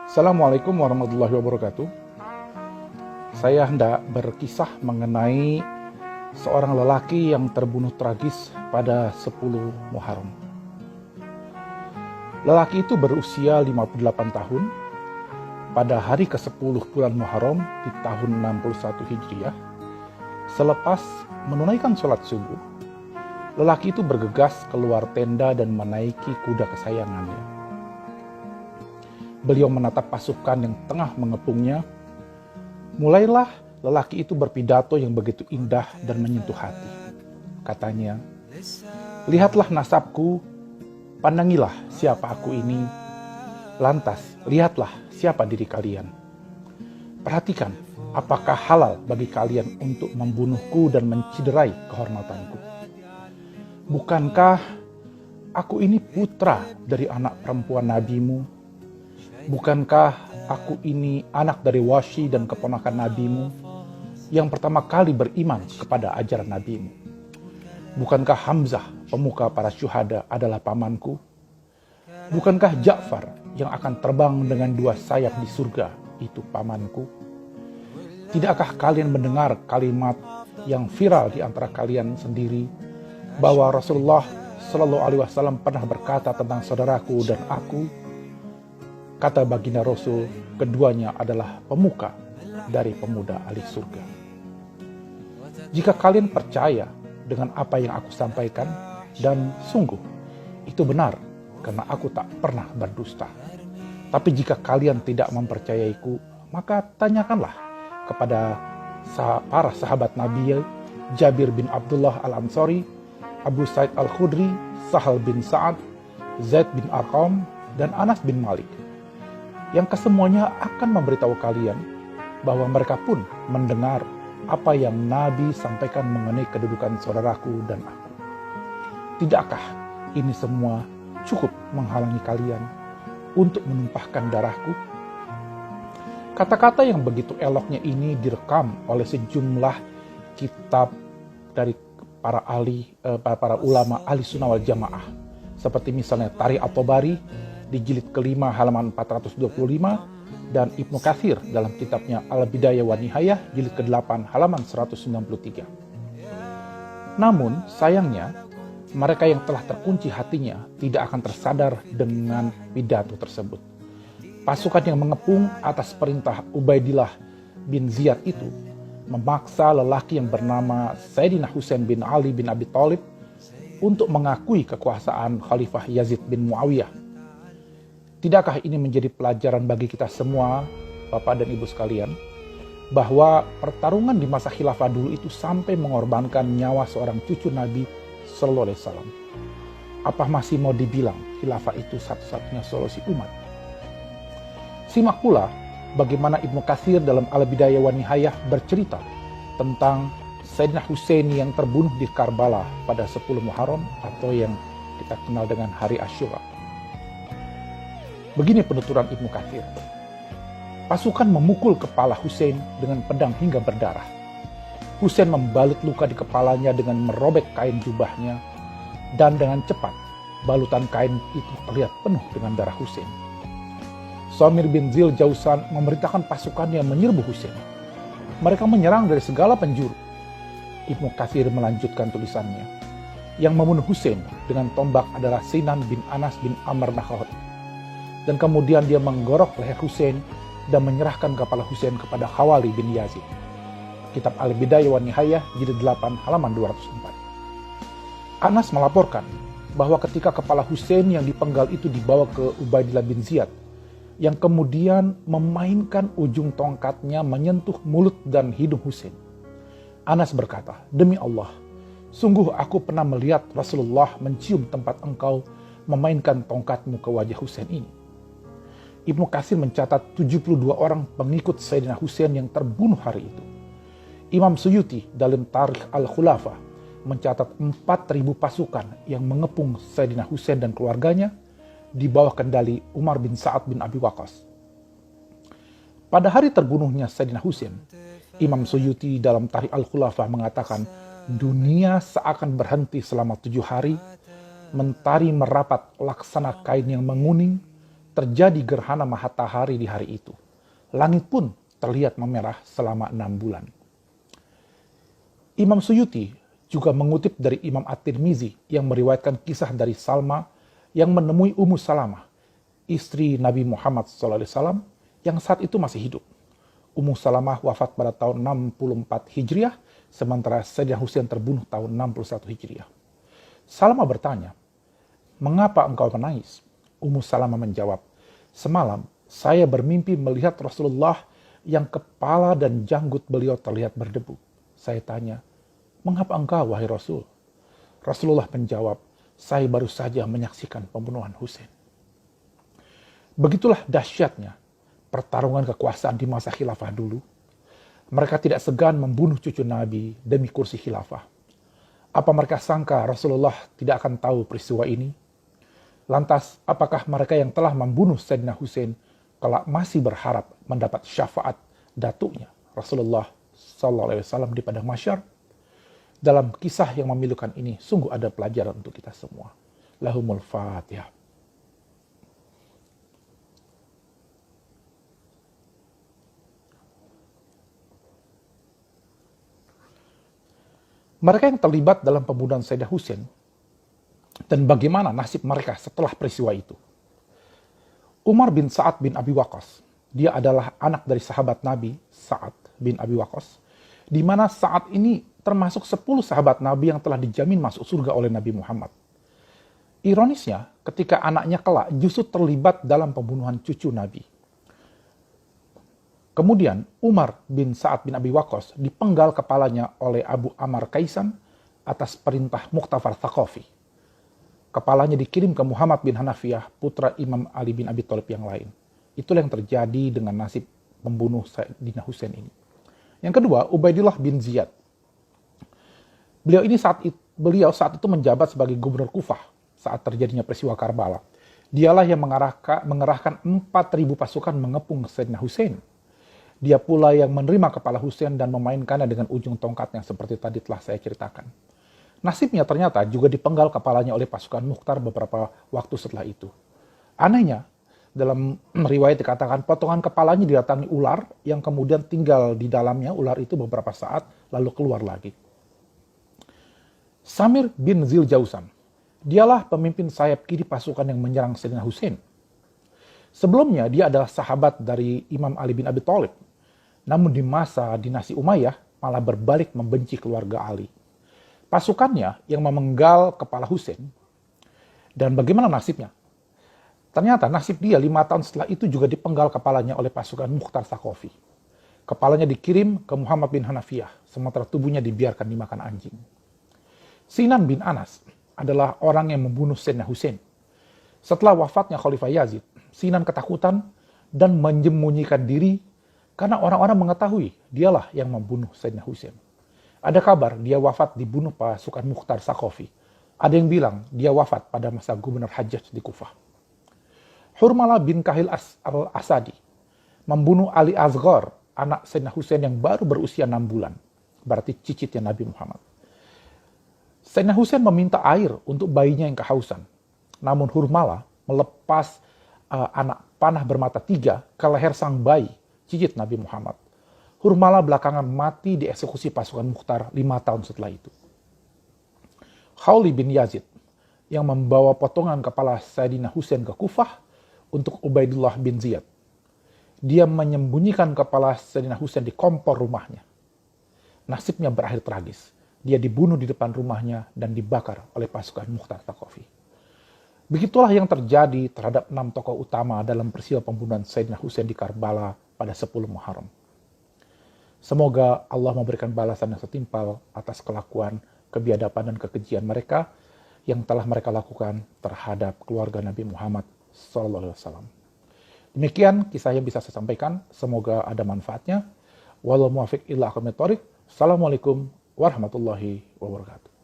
Assalamualaikum warahmatullahi wabarakatuh. Saya hendak berkisah mengenai seorang lelaki yang terbunuh tragis pada 10 Muharram. Lelaki itu berusia 58 tahun pada hari ke-10 bulan Muharram di tahun 61 Hijriah. Selepas menunaikan sholat subuh, lelaki itu bergegas keluar tenda dan menaiki kuda kesayangannya. Beliau menatap pasukan yang tengah mengepungnya. Mulailah lelaki itu berpidato yang begitu indah dan menyentuh hati. Katanya, "Lihatlah nasabku, pandangilah siapa aku ini. Lantas, lihatlah siapa diri kalian. Perhatikan, apakah halal bagi kalian untuk membunuhku dan menciderai kehormatanku? Bukankah aku ini putra dari anak perempuan nabimu? Bukankah aku ini anak dari Wasyi dan keponakan nabimu yang pertama kali beriman kepada ajaran nabimu? Bukankah Hamzah, pemuka para syuhada, adalah pamanku? Bukankah Ja'far yang akan terbang dengan 2 sayap di surga itu pamanku? Tidakkah kalian mendengar kalimat yang viral di antara kalian sendiri bahwa Rasulullah Shallallahu Alaihi Wasallam pernah berkata tentang saudaraku dan aku? Kata baginda Rasul, keduanya adalah pemuka dari pemuda ahli surga. Jika kalian percaya dengan apa yang aku sampaikan, dan sungguh itu benar karena aku tak pernah berdusta. Tapi jika kalian tidak mempercayaiku, maka tanyakanlah kepada para sahabat Nabi, Jabir bin Abdullah al-Ansari, Abu Sa'id al-Khudri, Sahal bin Sa'ad, Zaid bin Arqam, dan Anas bin Malik, yang kesemuanya akan memberitahu kalian bahwa mereka pun mendengar apa yang Nabi sampaikan mengenai kedudukan saudaraku dan aku. Tidakkah ini semua cukup menghalangi kalian untuk menumpahkan darahku? Kata-kata yang begitu eloknya ini direkam oleh sejumlah kitab dari para ulama ahli sunnah wal jamaah, seperti misalnya Tarikh at-Tabari di jilid ke-5 halaman 425 dan Ibnu Katsir dalam kitabnya Al-Bidayah wa Nihayah jilid ke-8 halaman 193. Namun sayangnya mereka yang telah terkunci hatinya tidak akan tersadar dengan pidato tersebut. Pasukan yang mengepung atas perintah Ubaidillah bin Ziyad itu memaksa lelaki yang bernama Sayyidina Husain bin Ali bin Abi Thalib untuk mengakui kekuasaan Khalifah Yazid bin Muawiyah. Tidakkah ini menjadi pelajaran bagi kita semua, Bapak dan Ibu sekalian, bahwa pertarungan di masa khilafah dulu itu sampai mengorbankan nyawa seorang cucu Nabi Sallallahu Alaihi Wasallam? Apa masih mau dibilang khilafah itu satu-satunya solusi umat? Simak pula bagaimana Ibnu Katsir dalam Al-Bidayah wa Nihayah bercerita tentang Sayyidina Husain yang terbunuh di Karbala pada 10 Muharram atau yang kita kenal dengan Hari Asyura. Begini penuturan Ibnu Katsir. Pasukan memukul kepala Husain dengan pedang hingga berdarah. Husain membalut luka di kepalanya dengan merobek kain jubahnya, dan dengan cepat balutan kain itu terlihat penuh dengan darah Husain. Shamir bin Zil Jausan memerintahkan pasukannya menyerbu Husain. Mereka menyerang dari segala penjuru. Ibnu Katsir melanjutkan tulisannya. Yang membunuh Husain dengan tombak adalah Sinan bin Anas bin Amr Nakha'i. Dan kemudian dia menggorok leher Husain dan menyerahkan kepala Husain kepada Khawali bin Yazid. Kitab Al-Bidayah wa Nihayah jilid 8 halaman 204. Anas melaporkan bahwa ketika kepala Husain yang dipenggal itu dibawa ke Ubaidillah bin Ziyad, yang kemudian memainkan ujung tongkatnya menyentuh mulut dan hidung Husain, Anas berkata, "Demi Allah, sungguh aku pernah melihat Rasulullah mencium tempat engkau memainkan tongkatmu ke wajah Husain ini." Ibnu Katsir mencatat 72 orang pengikut Sayyidina Husain yang terbunuh hari itu. Imam Suyuti dalam Tarikh Al-Khulafah mencatat 4.000 pasukan yang mengepung Sayyidina Husain dan keluarganya di bawah kendali Umar bin Sa'ad bin Abi Waqqas. Pada hari terbunuhnya Sayyidina Husain, Imam Suyuti dalam Tarikh Al-Khulafah mengatakan, dunia seakan berhenti selama 7 hari, mentari merapat laksana kain yang menguning, terjadi gerhana matahari di hari itu. Langit pun terlihat memerah selama 6 bulan. Imam Suyuti juga mengutip dari Imam At-Tirmizi yang meriwayatkan kisah dari Salma yang menemui Ummu Salamah, istri Nabi Muhammad SAW yang saat itu masih hidup. Ummu Salamah wafat pada tahun 64 Hijriah, sementara Sayyidina Husain terbunuh tahun 61 Hijriah. Salamah bertanya, "Mengapa engkau menangis?" Ummu Salamah menjawab, "Semalam saya bermimpi melihat Rasulullah yang kepala dan janggut beliau terlihat berdebu. Saya tanya, 'Mengapa engkau, wahai Rasul?' Rasulullah menjawab, 'Saya baru saja menyaksikan pembunuhan Husain.'" Begitulah dahsyatnya pertarungan kekuasaan di masa khilafah dulu. Mereka tidak segan membunuh cucu Nabi demi kursi khilafah. Apa mereka sangka Rasulullah tidak akan tahu peristiwa ini? Lantas, apakah mereka yang telah membunuh Sayyidina Husain kelak masih berharap mendapat syafaat datuknya Rasulullah SAW di padang mahsyar? Dalam kisah yang memilukan ini, sungguh ada pelajaran untuk kita semua. Lahumul Fatihah. Mereka yang terlibat dalam pembunuhan Sayyidina Husain dan bagaimana nasib mereka setelah peristiwa itu. Umar bin Sa'ad bin Abi Waqqas, dia adalah anak dari sahabat Nabi Sa'ad bin Abi Waqqas, di mana Sa'ad ini termasuk 10 sahabat Nabi yang telah dijamin masuk surga oleh Nabi Muhammad. Ironisnya, ketika anaknya kelak justru terlibat dalam pembunuhan cucu Nabi. Kemudian Umar bin Sa'ad bin Abi Waqqas dipenggal kepalanya oleh Abu Ammar Kaisan atas perintah Muqtafar Thaqafi. Kepalanya dikirim ke Muhammad bin Hanafiyah, putra Imam Ali bin Abi Thalib yang lain. Itulah yang terjadi dengan nasib pembunuh Sayyidina Husain ini. Yang kedua, Ubaidillah bin Ziyad. Beliau saat itu menjabat sebagai gubernur Kufah saat terjadinya peristiwa Karbala. Dialah yang mengerahkan 4.000 pasukan mengepung Sayyidina Husain. Dia pula yang menerima kepala Husain dan memainkannya dengan ujung tongkatnya seperti tadi telah saya ceritakan. Nasibnya ternyata juga dipenggal kepalanya oleh pasukan Mukhtar beberapa waktu setelah itu. Anehnya, dalam riwayat dikatakan potongan kepalanya didatangi ular yang kemudian tinggal di dalamnya ular itu beberapa saat lalu keluar lagi. Samir bin Zil Jausan, dialah pemimpin sayap kiri pasukan yang menyerang Sayyidina Husain. Sebelumnya dia adalah sahabat dari Imam Ali bin Abi Thalib. Namun di masa dinasti Umayyah malah berbalik membenci keluarga Ali. Pasukannya yang memenggal kepala Husain. Dan bagaimana nasibnya? Ternyata nasib dia 5 tahun setelah itu juga dipenggal kepalanya oleh pasukan Mukhtar Thaqafi. Kepalanya dikirim ke Muhammad bin Hanafiyah, sementara tubuhnya dibiarkan dimakan anjing. Sinan bin Anas adalah orang yang membunuh Sayyidina Husain. Setelah wafatnya Khalifah Yazid, Sinan ketakutan dan menyembunyikan diri karena orang-orang mengetahui dialah yang membunuh Sayyidina Husain. Ada kabar dia wafat dibunuh pasukan Mukhtar Thaqafi. Ada yang bilang dia wafat pada masa Gubernur Hajjaj di Kufah. Hurmala bin Kahil al-Asadi membunuh Ali Asghar, anak Sayyidina Husain yang baru berusia 6 bulan. Berarti cicitnya Nabi Muhammad. Sayyidina Husain meminta air untuk bayinya yang kehausan. Namun Hurmala melepas anak panah bermata 3 ke leher sang bayi, cicit Nabi Muhammad. Hurmala belakangan mati dieksekusi pasukan Mukhtar 5 tahun setelah itu. Khawli bin Yazid yang membawa potongan kepala Sayyidina Husain ke Kufah untuk Ubaidillah bin Ziyad. Dia menyembunyikan kepala Sayyidina Husain di kompor rumahnya. Nasibnya berakhir tragis. Dia dibunuh di depan rumahnya dan dibakar oleh pasukan Mukhtar Thaqafi. Begitulah yang terjadi terhadap 6 tokoh utama dalam peristiwa pembunuhan Sayyidina Husain di Karbala pada 10 Muharram. Semoga Allah memberikan balasan yang setimpal atas kelakuan, kebiadaban, dan kekejian mereka yang telah mereka lakukan terhadap keluarga Nabi Muhammad SAW. Demikian kisah yang bisa saya sampaikan. Semoga ada manfaatnya. Wallahu muwaffiq ila aqwamit thoriq. Assalamualaikum warahmatullahi wabarakatuh.